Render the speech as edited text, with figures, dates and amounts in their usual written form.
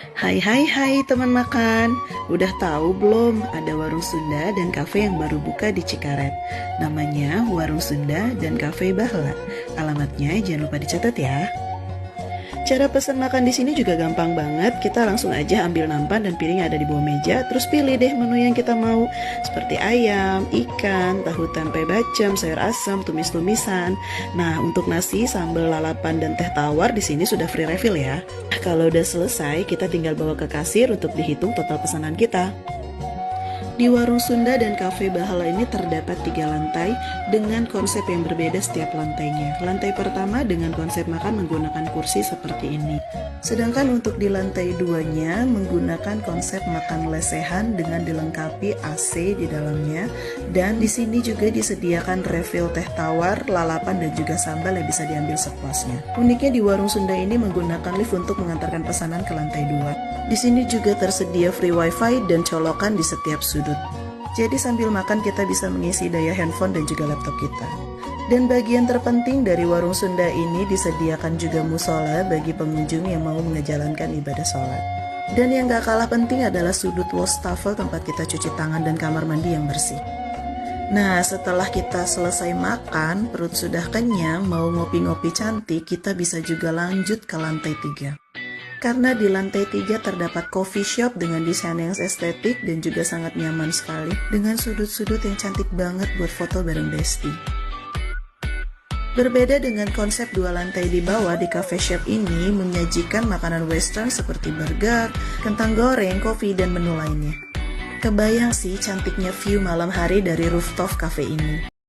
Hai teman makan. Udah tahu belum ada warung Sunda dan kafe yang baru buka di Cikaret? Namanya Warung Sunda dan Kafe Bahla. Alamatnya jangan lupa dicatat ya. Cara pesan makan di sini juga gampang banget. Kita langsung aja ambil nampan dan piring yang ada di bawah meja, terus pilih deh menu yang kita mau, seperti ayam, ikan, tahu tempe bacem, sayur asam, tumis-tumisan. Nah, untuk nasi, sambal lalapan dan teh tawar di sini sudah free refill ya. Kalau udah selesai, kita tinggal bawa ke kasir untuk dihitung total pesanan kita. Di Warung Sunda dan Kafe Bahala ini terdapat 3 lantai dengan konsep yang berbeda setiap lantainya. Lantai pertama dengan konsep makan menggunakan kursi seperti ini. Sedangkan untuk di lantai 2-nya menggunakan konsep makan lesehan dengan dilengkapi AC di dalamnya. Dan di sini juga disediakan refill teh tawar, lalapan dan juga sambal yang bisa diambil sepuasnya. Uniknya di Warung Sunda ini menggunakan lift untuk mengantarkan pesanan ke lantai 2. Di sini juga tersedia free wifi dan colokan di setiap sudut. Jadi sambil makan kita bisa mengisi daya handphone dan juga laptop kita. Dan bagian terpenting dari Warung Sunda ini disediakan juga musola bagi pengunjung yang mau menjalankan ibadah sholat. Dan yang gak kalah penting adalah sudut wastafel tempat kita cuci tangan dan kamar mandi yang bersih. Nah, setelah kita selesai makan, perut sudah kenyang, mau ngopi-ngopi cantik, kita bisa juga lanjut ke lantai 3. Karena di lantai 3 terdapat coffee shop dengan desain yang estetik dan juga sangat nyaman sekali, dengan sudut-sudut yang cantik banget buat foto bareng bestie. Berbeda dengan konsep 2 lantai di bawah, di cafe shop ini menyajikan makanan western seperti burger, kentang goreng, kopi, dan menu lainnya. Kebayang sih cantiknya view malam hari dari rooftop cafe ini.